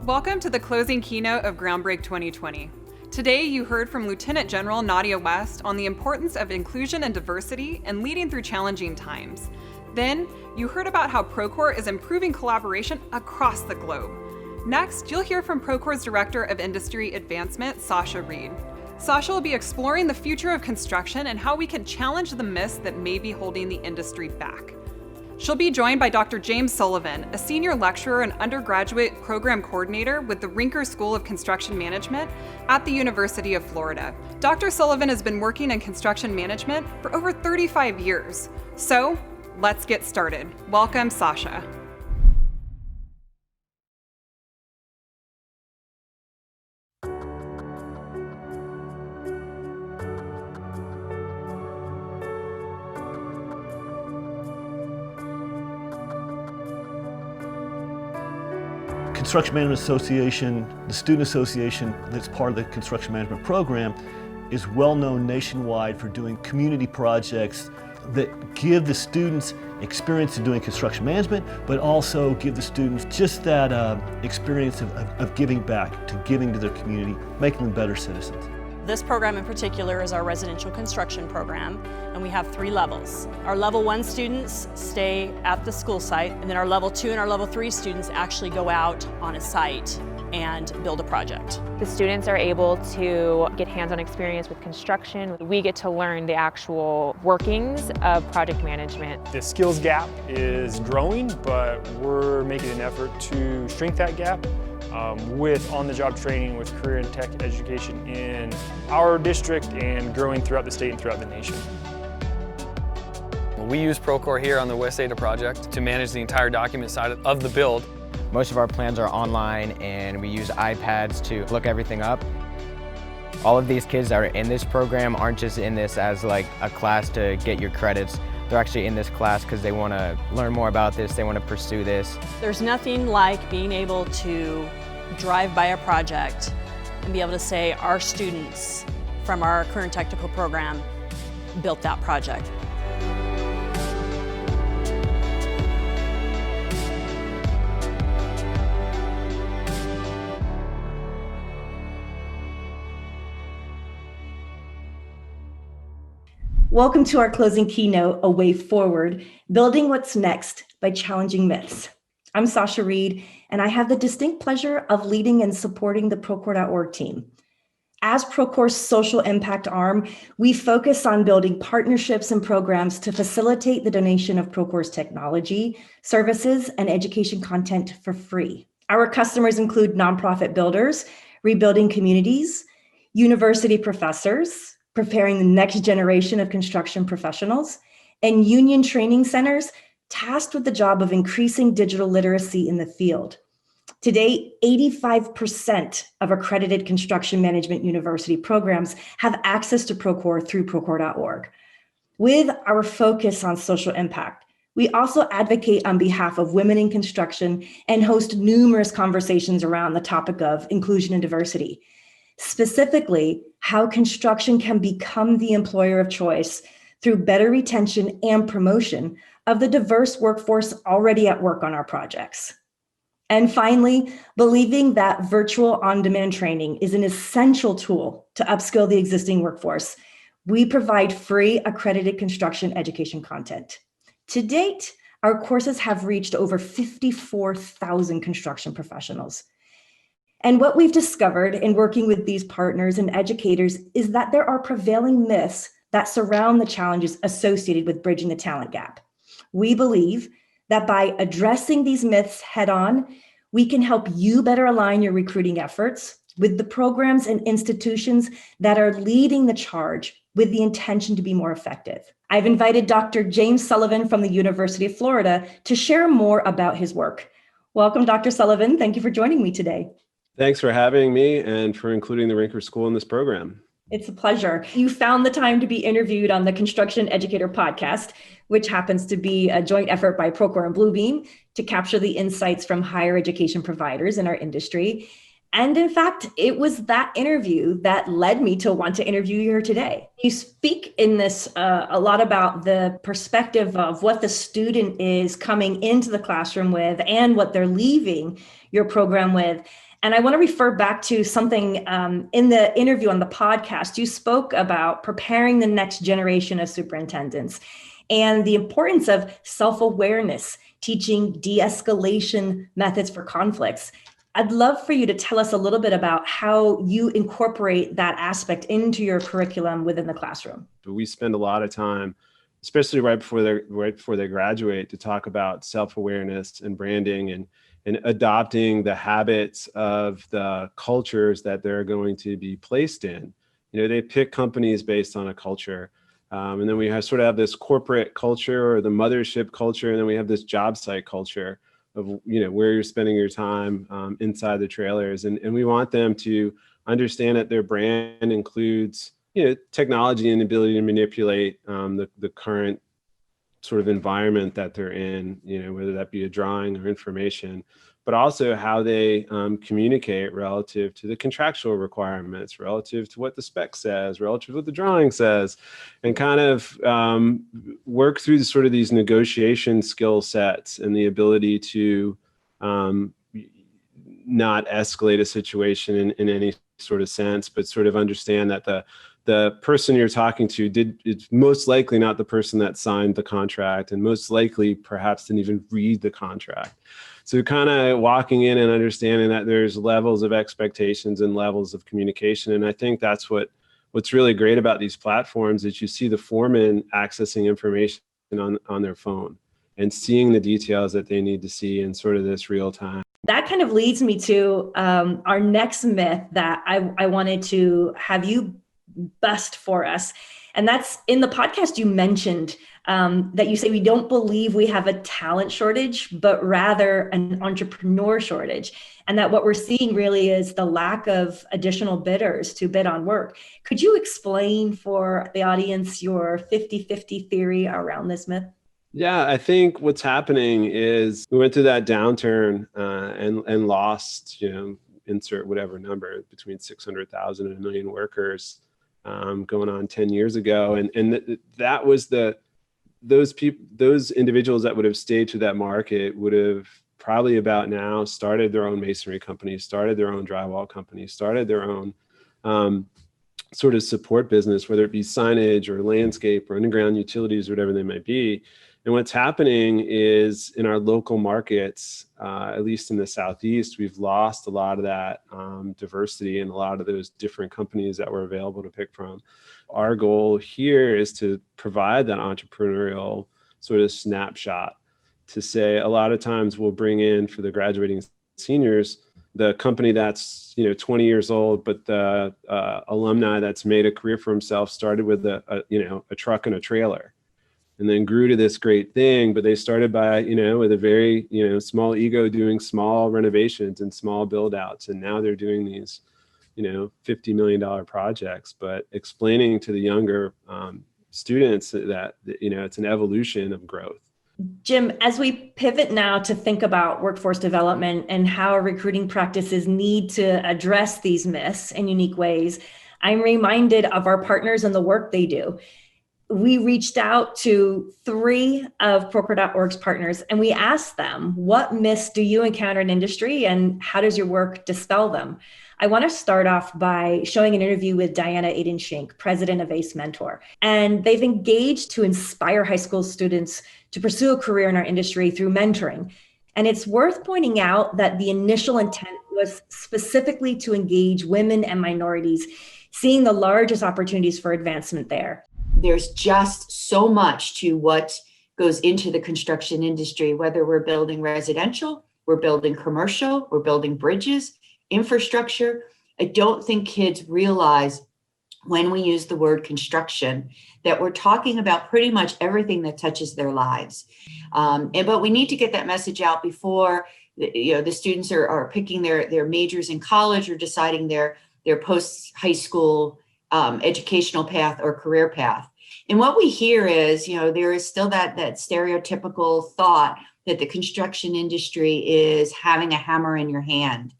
Welcome to the closing keynote of Groundbreak 2020. Today, you heard from Lieutenant General Nadia West on the importance of inclusion and diversity and leading through challenging times. Then, you heard about how Procore is improving collaboration across the globe. Next, you'll hear from Procore's Director of Industry Advancement, Sasha Reed. Sasha will be exploring the future of construction and how we can challenge the myths that may be holding the industry back. She'll be joined by Dr. James Sullivan, a senior lecturer and undergraduate program coordinator with the Rinker School of Construction Management at the University of Florida. Dr. Sullivan has been working in construction management for over 35 years. So, let's get started. Welcome, Sasha. Construction Management Association, the student association that's part of the construction management program, is well known nationwide for doing community projects that give the students experience in doing construction management, but also give the students just that experience of giving back, to giving to their community, making them better citizens. This program in particular is our residential construction program, and we have 3 levels. Our level 1 students stay at the school site, and then our level 2 and our level 3 students actually go out on a site and build a project. The students are able to get hands-on experience with construction. We get to learn the actual workings of project management. The skills gap is growing, but we're making an effort to shrink that gap with on-the-job training, with career and tech education in our district and growing throughout the state and throughout the nation. We use Procore here on the West Ada project to manage the entire document side of the build. Most of our plans are online and we use iPads to look everything up. All of these kids that are in this program aren't just in this as like a class to get your credits. They're actually in this class because they want to learn more about this, they want to pursue this. There's nothing like being able to drive by a project and be able to say our students from our current technical program built that project. Welcome to our closing keynote, A Way Forward, Building What's Next by Challenging Myths. I'm Sasha Reed, and I have the distinct pleasure of leading and supporting the Procore.org team. As Procore's social impact arm, we focus on building partnerships and programs to facilitate the donation of Procore's technology, services, and education content for free. Our customers include nonprofit builders, rebuilding communities, university professors, preparing the next generation of construction professionals, and union training centers tasked with the job of increasing digital literacy in the field. Today, 85% of accredited construction management university programs have access to Procore through Procore.org. With our focus on social impact, we also advocate on behalf of women in construction and host numerous conversations around the topic of inclusion and diversity. Specifically, how construction can become the employer of choice through better retention and promotion of the diverse workforce already at work on our projects. And finally, believing that virtual on-demand training is an essential tool to upskill the existing workforce, we provide free accredited construction education content. To date, our courses have reached over 54,000 construction professionals. And what we've discovered in working with these partners and educators is that there are prevailing myths that surround the challenges associated with bridging the talent gap. We believe that by addressing these myths head on, we can help you better align your recruiting efforts with the programs and institutions that are leading the charge with the intention to be more effective. I've invited Dr. James Sullivan from the University of Florida to share more about his work. Welcome, Dr. Sullivan. Thank you for joining me today. Thanks for having me and for including the Rinker School in this program. It's a pleasure. You found the time to be interviewed on the Construction Educator podcast, which happens to be a joint effort by Procore and Bluebeam to capture the insights from higher education providers in our industry. And in fact, it was that interview that led me to want to interview you here today. You speak in this a lot about the perspective of what the student is coming into the classroom with and what they're leaving your program with. And I want to refer back to something in the interview on the podcast. You spoke about preparing the next generation of superintendents and the importance of self-awareness, teaching de-escalation methods for conflicts. I'd love for you to tell us a little bit about how you incorporate that aspect into your curriculum within the classroom. We spend a lot of time, especially right before they graduate, to talk about self-awareness and branding and adopting the habits of the cultures that they're going to be placed in. They pick companies based on a culture. And then we have this corporate culture or the mothership culture. And then we have this job site culture of, where you're spending your time inside the trailers. And we want them to understand that their brand includes, technology and ability to manipulate the current sort of environment that they're in, whether that be a drawing or information, but also how they communicate relative to the contractual requirements, relative to what the spec says, relative to what the drawing says, and kind of work through these negotiation skill sets and the ability to not escalate a situation in any sort of sense, but sort of understand that the person you're talking to it's most likely not the person that signed the contract, and most likely perhaps didn't even read the contract. So kind of walking in and understanding that there's levels of expectations and levels of communication. And I think that's what's really great about these platforms is you see the foreman accessing information on their phone and seeing the details that they need to see in sort of this real time. That kind of leads me to our next myth that I wanted to have you bust for us. And that's in the podcast you mentioned that you say we don't believe we have a talent shortage, but rather an entrepreneur shortage. And that what we're seeing really is the lack of additional bidders to bid on work. Could you explain for the audience your 50-50 theory around this myth? Yeah, I think what's happening is we went through that downturn and lost, insert whatever number, between 600,000 and 1 million workers going on 10 years ago. And that was those individuals that would have stayed to that market would have probably about now started their own masonry companies, started their own drywall companies, started their own sort of support business, whether it be signage or landscape or underground utilities or whatever they might be. And what's happening is in our local markets, at least in the Southeast, we've lost a lot of that diversity and a lot of those different companies that were available to pick from. Our goal here is to provide that entrepreneurial sort of snapshot to say a lot of times we'll bring in for the graduating seniors, the company that's 20 years old, but the alumni that's made a career for himself started with a truck and a trailer. And then grew to this great thing, but they started by, with a very, small ego doing small renovations and small build outs. And now they're doing these, $50 million projects, but explaining to the younger students that, it's an evolution of growth. Jim, as we pivot now to think about workforce development and how recruiting practices need to address these myths in unique ways, I'm reminded of our partners and the work they do. We reached out to 3 of Procore.org's partners and we asked them, what myths do you encounter in industry and how does your work dispel them? I want to start off by showing an interview with Diana Aidenschenk, president of ACE Mentor. And they've engaged to inspire high school students to pursue a career in our industry through mentoring. And it's worth pointing out that the initial intent was specifically to engage women and minorities, seeing the largest opportunities for advancement there. There's just so much to what goes into the construction industry, whether we're building residential, we're building commercial, we're building bridges, infrastructure. I don't think kids realize when we use the word construction that we're talking about pretty much everything that touches their lives. But we need to get that message out before the students are picking their majors in college or deciding their post-high school educational path or career path. And what we hear is, there is still that stereotypical thought that the construction industry is having a hammer in your hand.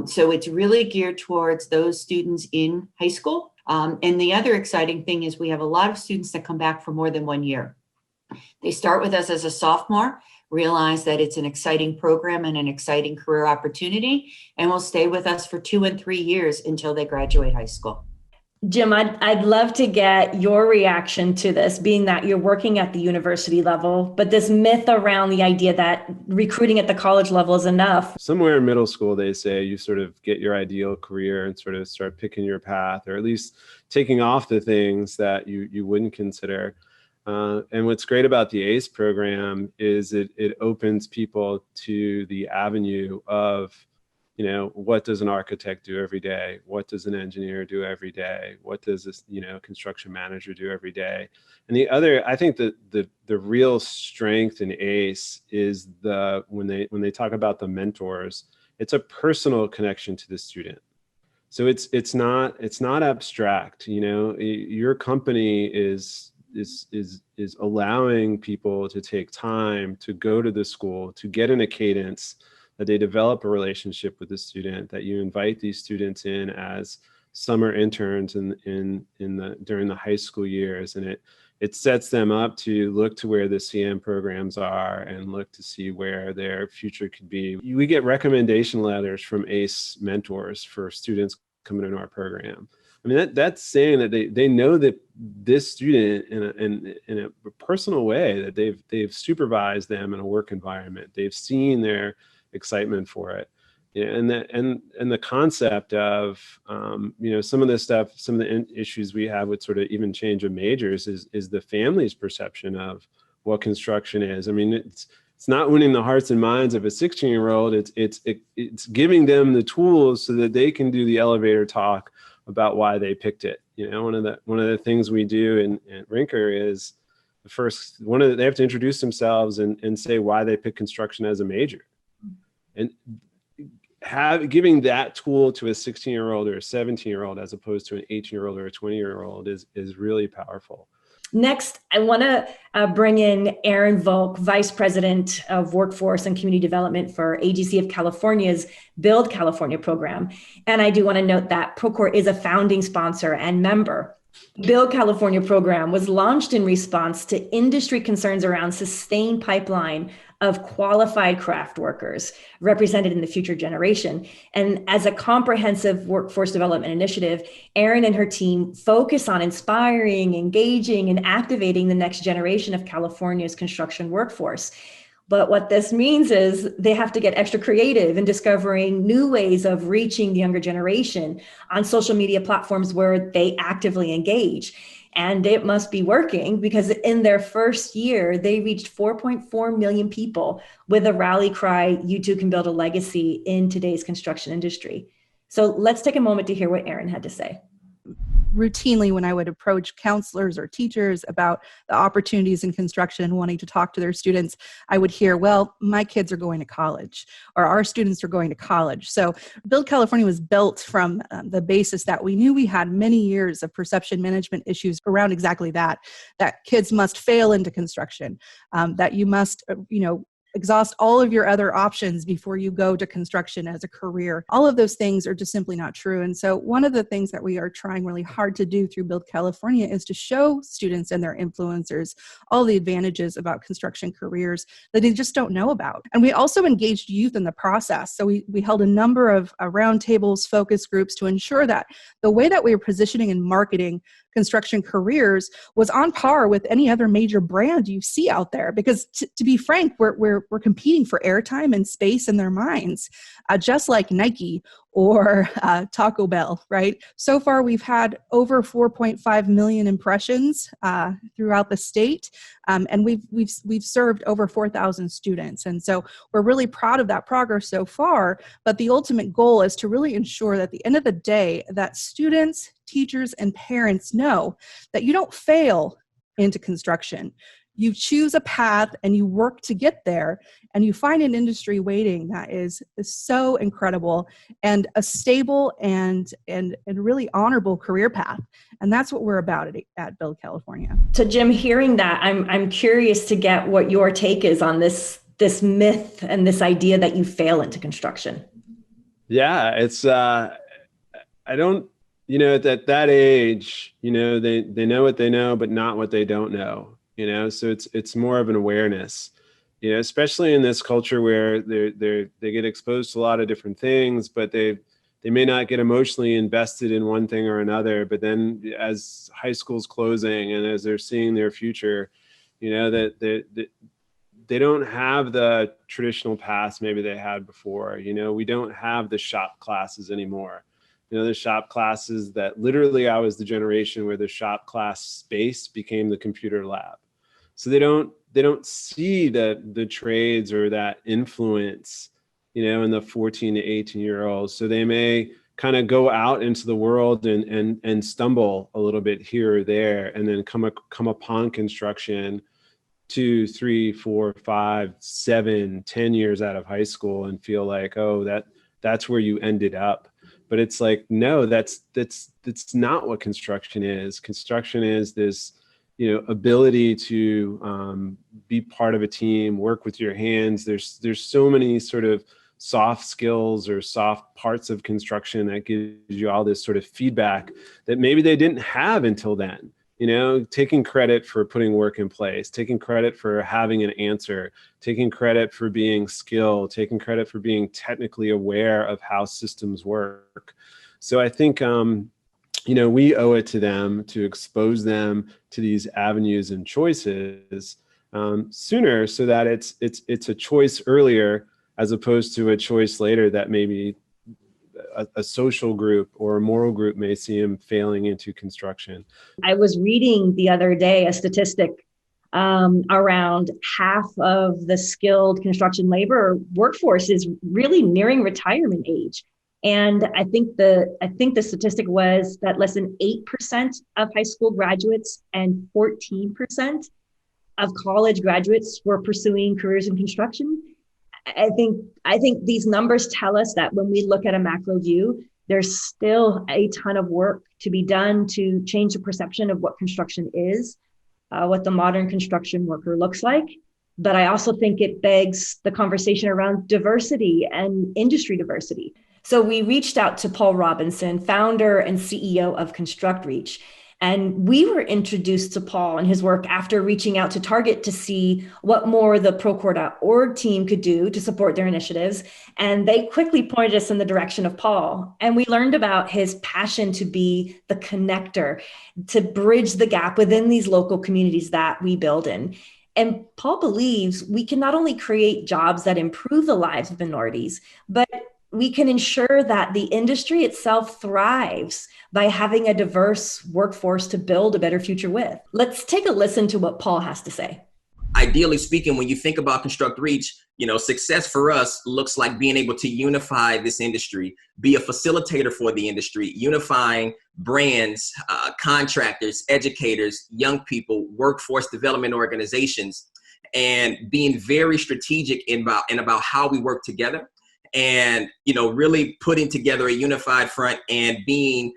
So it's really geared towards those students in high school. And the other exciting thing is we have a lot of students that come back for more than 1 year. They start with us as a sophomore, realize that it's an exciting program and an exciting career opportunity, and will stay with us for 2 and 3 years until they graduate high school. Jim, I'd love to get your reaction to this, being that you're working at the university level, but this myth around the idea that recruiting at the college level is enough. Somewhere in middle school, they say you sort of get your ideal career and sort of start picking your path, or at least taking off the things that you wouldn't consider. And what's great about the ACE program is it opens people to the avenue of, what does an architect do every day? What does an engineer do every day? What does this, construction manager do every day? And the other, I think that the real strength in ACE is when they talk about the mentors, it's a personal connection to the student. So it's not abstract. Your company is allowing people to take time to go to the school, to get in a cadence, that they develop a relationship with the student, that you invite these students in as summer interns during the high school years. And it sets them up to look to where the CM programs are and look to see where their future could be. We get recommendation letters from ACE mentors for students coming into our program. I mean, that's saying that they know that this student in a personal way, that they've supervised them in a work environment. They've seen their excitement for it. And the concept of, some of this stuff, some of the issues we have with sort of even change of majors is the family's perception of what construction is. I mean, it's not winning the hearts and minds of a 16-year-old. It's giving them the tools so that they can do the elevator talk about why they picked it. One of the things we do in Rinker is they have to introduce themselves and say why they picked construction as a major. And giving that tool to a 16-year-old or a 17-year-old as opposed to an 18-year-old or a 20-year-old is really powerful. Next, I want to bring in Aaron Volk, Vice President of Workforce and Community Development for AGC of California's Build California program. And I do want to note that Procore is a founding sponsor and member. Build California program was launched in response to industry concerns around sustained pipeline of qualified craft workers represented in the future generation. And as a comprehensive workforce development initiative, Erin and her team focus on inspiring, engaging, and activating the next generation of California's construction workforce. But what this means is they have to get extra creative in discovering new ways of reaching the younger generation on social media platforms where they actively engage. And it must be working, because in their first year, they reached 4.4 million people with a rally cry, "You too can build a legacy" in today's construction industry. So let's take a moment to hear what Erin had to say. Routinely, when I would approach counselors or teachers about the opportunities in construction and wanting to talk to their students, I would hear, well, my kids are going to college, or our students are going to college. So Build California was built from the basis that we knew we had many years of perception management issues around exactly that kids must fail into construction, that you must, exhaust all of your other options before you go to construction as a career. All of those things are just simply not true. And so one of the things that we are trying really hard to do through Build California is to show students and their influencers all the advantages about construction careers that they just don't know about. And we also engaged youth in the process. So we held a number of roundtables, focus groups to ensure that the way that we were positioning and marketing construction careers was on par with any other major brand you see out there. Because to be frank, we're competing for airtime and space in their minds, just like Nike or Taco Bell, right? So far, we've had over 4.5 million impressions throughout the state, and we've served over 4,000 students. And so we're really proud of that progress so far. But the ultimate goal is to really ensure that at the end of the day, that students, teachers, and parents know that you don't fail into construction. You choose a path and you work to get there, and you find an industry waiting that is so incredible and a stable and really honorable career path. And that's what we're about at Build California. So Jim, hearing that, I'm curious to get what your take is on this myth and this idea that you fail into construction. Yeah, it's I don't, at that age, they know what they know, but not what they don't know. So it's more of an awareness, especially in this culture where they get exposed to a lot of different things, but they may not get emotionally invested in one thing or another. But then as high school's closing and as they're seeing their future, that they don't have the traditional paths maybe they had before. We don't have the shop classes anymore. The shop classes that literally I was the generation where the shop class space became the computer lab. So they don't see the trades or that influence, in the 14 to 18-year-olds. So they may kind of go out into the world and stumble a little bit here or there, and then come upon construction 2, 3, 4, 5, 7, 10 years out of high school and feel like, oh, that's where you ended up. But it's like, no, that's not what construction is. Construction is this, ability to be part of a team, work with your hands. There's so many sort of soft skills or soft parts of construction that gives you all this sort of feedback that maybe they didn't have until then. Taking credit for putting work in place, taking credit for having an answer, taking credit for being skilled, taking credit for being technically aware of how systems work. So I think, we owe it to them to expose them to these avenues and choices sooner, so that it's a choice earlier as opposed to a choice later that maybe a social group or a moral group may see him failing into construction. I was reading the other day a statistic around half of the skilled construction labor workforce is really nearing retirement age. And I think the statistic was that less than 8% of high school graduates and 14% of college graduates were pursuing careers in construction. I think these numbers tell us that when we look at a macro view, there's still a ton of work to be done to change the perception of what construction is, what the modern construction worker looks like. But I also think it begs the conversation around diversity and industry diversity. So we reached out to Paul Robinson, founder and CEO of ConstructReach. And we were introduced to Paul and his work after reaching out to Target to see what more the Procore.org team could do to support their initiatives. And they quickly pointed us in the direction of Paul. And we learned about his passion to be the connector, to bridge the gap within these local communities that we build in. And Paul believes we can not only create jobs that improve the lives of minorities, but we can ensure that the industry itself thrives by having a diverse workforce to build a better future with. Let's take a listen to what Paul has to say. Ideally speaking, when you think about ConstructReach, success for us looks like being able to unify this industry, be a facilitator for the industry, unifying brands, contractors, educators, young people, workforce development organizations, and being very strategic about how we work together. And, really putting together a unified front and being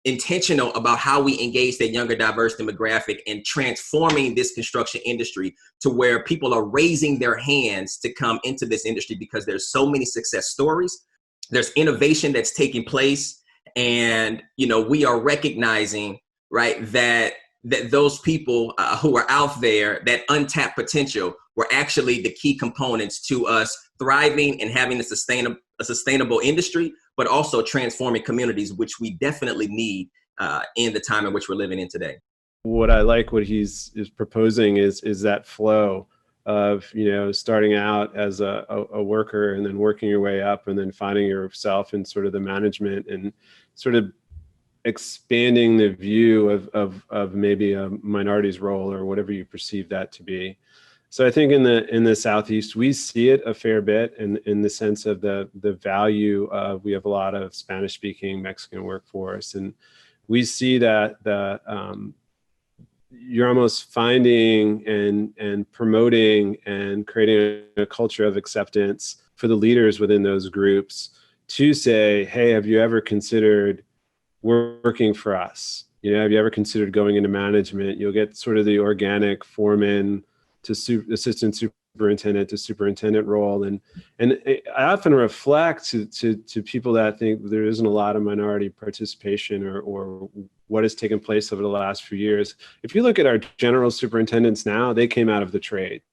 intentional about how we engage that younger, diverse demographic and transforming this construction industry to where people are raising their hands to come into this industry because there's so many success stories. There's innovation that's taking place. And, we are recognizing, right, that those people who are out there, that untapped potential, were actually the key components to us thriving and having a sustainable industry, but also transforming communities, which we definitely need in the time in which we're living in today. What I like what he's proposing is that flow of, starting out as a worker and then working your way up and then finding yourself in sort of the management and sort of expanding the view of maybe a minority's role or whatever you perceive that to be. So I think in the Southeast, we see it a fair bit in the sense of the value of, we have a lot of Spanish speaking Mexican workforce. And we see that you're almost finding and promoting and creating a culture of acceptance for the leaders within those groups to say, hey, have you ever considered working for us? Have you ever considered going into management? You'll get sort of the organic foreman to assistant superintendent to superintendent role. And I often reflect to people that think there isn't a lot of minority participation or what has taken place over the last few years. If you look at our general superintendents now, they came out of the trades.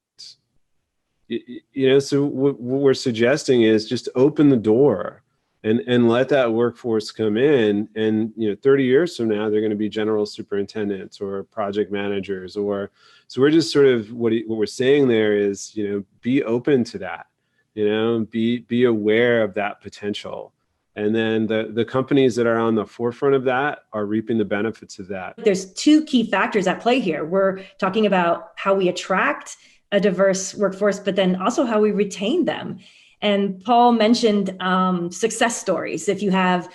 So what we're suggesting is just open the door and let that workforce come in. And 30 years from now, they're going to be general superintendents or project managers. So we're just sort of what we're saying there is, be open to that, be aware of that potential. And then the companies that are on the forefront of that are reaping the benefits of that. There's two key factors at play here. We're talking about how we attract a diverse workforce, but then also how we retain them. And Paul mentioned success stories. If you have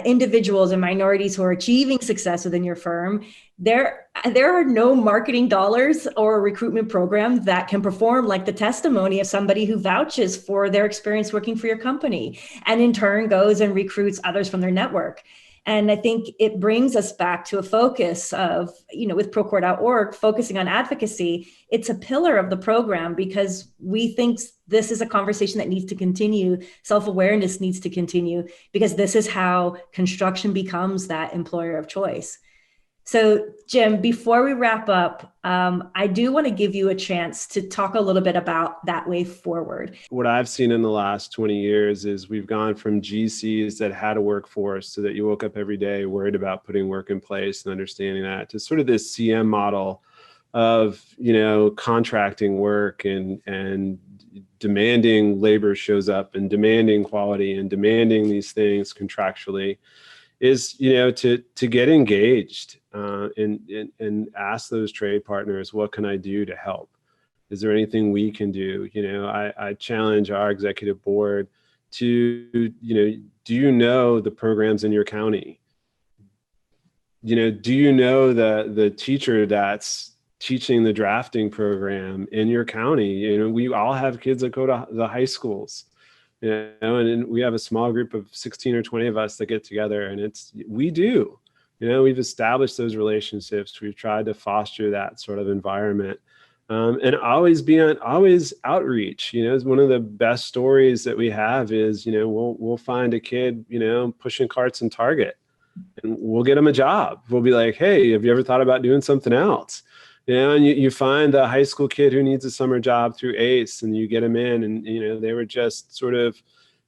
individuals and minorities who are achieving success within your firm, there are no marketing dollars or recruitment program that can perform like the testimony of somebody who vouches for their experience working for your company and in turn goes and recruits others from their network. And I think it brings us back to a focus of, with Procore.org, focusing on advocacy. It's a pillar of the program because we think this is a conversation that needs to continue. Self-awareness needs to continue because this is how construction becomes that employer of choice. So, Jim, before we wrap up, I do want to give you a chance to talk a little bit about that way forward. What I've seen in the last 20 years is we've gone from GCs that had a workforce so that you woke up every day worried about putting work in place and understanding that to sort of this CM model of, contracting work and demanding labor shows up and demanding quality and demanding these things contractually. Is to get engaged and ask those trade partners, what can I do to help? Is there anything we can do? I challenge our executive board to do you know the programs in your county? Do you know the teacher that's teaching the drafting program in your county? We all have kids that go to the high schools. And we have a small group of 16 or 20 of us that get together, and we've established those relationships. We've tried to foster that sort of environment, and always outreach. One of the best stories that we have is, we'll find a kid, pushing carts in Target, and we'll get them a job. We'll be like, hey, have you ever thought about doing something else? And you find the high school kid who needs a summer job through ACE, and you get them in, and they were just sort of,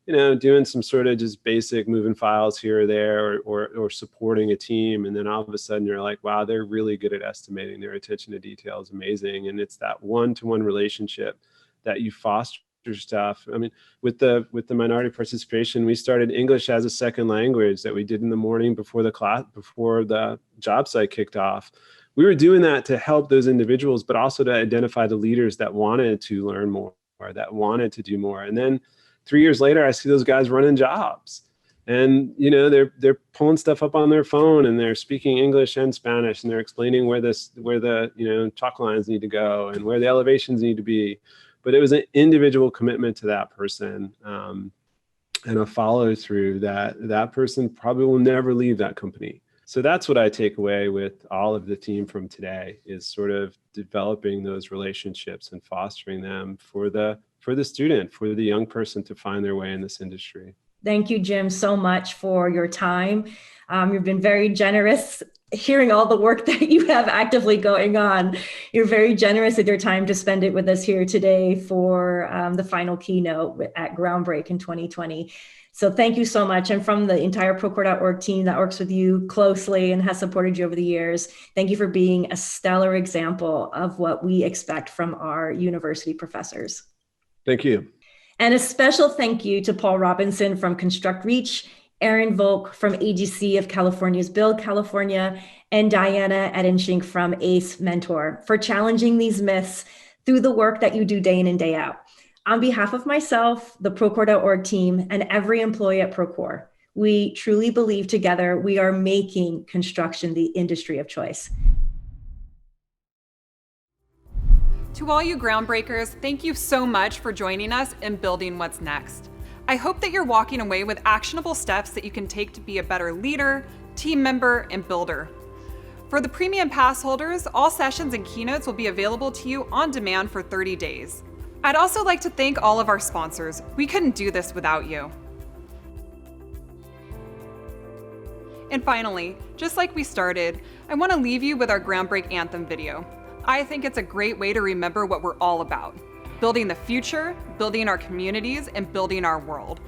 doing some sort of just basic moving files here or there, or supporting a team. And then all of a sudden you're like, wow, they're really good at estimating. Their attention to detail is amazing. And it's that one-to-one relationship that you foster stuff. I mean, with the minority participation, we started English as a second language that we did in the morning before the job site kicked off. We were doing that to help those individuals, but also to identify the leaders that wanted to learn more, or that wanted to do more. And then 3 years later, I see those guys running jobs, and they're pulling stuff up on their phone, and they're speaking English and Spanish, and they're explaining where the chalk lines need to go and where the elevations need to be. But it was an individual commitment to that person, and a follow through that person probably will never leave that company. So that's what I take away with all of the team from today, is sort of developing those relationships and fostering them for the student, for the young person to find their way in this industry. Thank you, Jim, so much for your time. You've been very generous. Hearing all the work that you have actively going on, you're very generous with your time to spend it with us here today for the final keynote at Groundbreak in 2020. So thank you so much. And from the entire Procore.org team that works with you closely and has supported you over the years, thank you for being a stellar example of what we expect from our university professors. Thank you. And a special thank you to Paul Robinson from Construct Reach, Aaron Volk from AGC of California's Build California, and Diana Edenschink from ACE Mentor for challenging these myths through the work that you do day in and day out. On behalf of myself, the Procore.org team, and every employee at Procore, we truly believe together we are making construction the industry of choice. To all you groundbreakers, thank you so much for joining us in building what's next. I hope that you're walking away with actionable steps that you can take to be a better leader, team member, and builder. For the premium pass holders, all sessions and keynotes will be available to you on demand for 30 days. I'd also like to thank all of our sponsors. We couldn't do this without you. And finally, just like we started, I want to leave you with our Groundbreak Anthem video. I think it's a great way to remember what we're all about: building the future, building our communities, and building our world.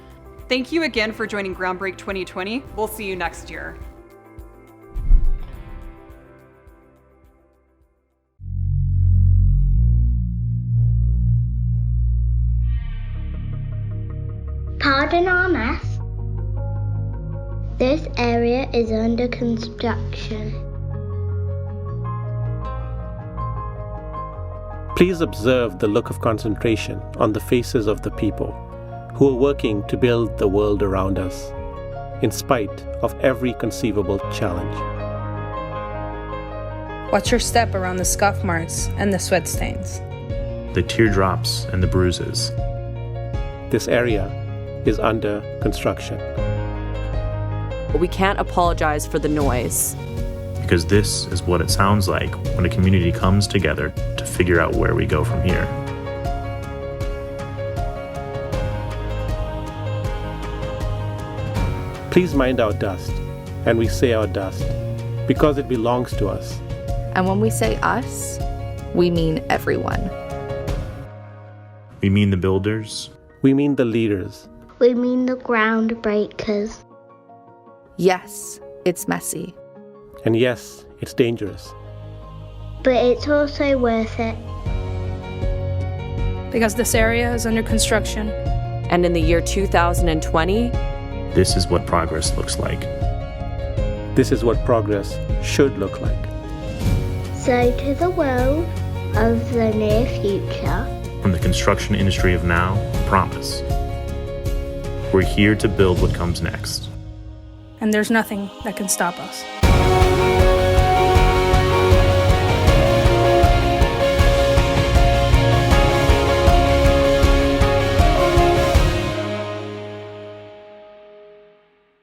Thank you again for joining Groundbreak 2020. We'll see you next year. Pardon our mess. This area is under construction. Please observe the look of concentration on the faces of the people who are working to build the world around us, in spite of every conceivable challenge. Watch your step around the scuff marks and the sweat stains. The teardrops and the bruises. This area is under construction. We can't apologize for the noise. Because this is what it sounds like when a community comes together to figure out where we go from here. Please mind our dust, and we say our dust, because it belongs to us. And when we say us, we mean everyone. We mean the builders. We mean the leaders. We mean the ground breakers. Yes, it's messy. And yes, it's dangerous. But it's also worth it. Because this area is under construction. And in the year 2020, this is what progress looks like. This is what progress should look like. So to the world of the near future. From the construction industry of now, promise. We're here to build what comes next. And there's nothing that can stop us.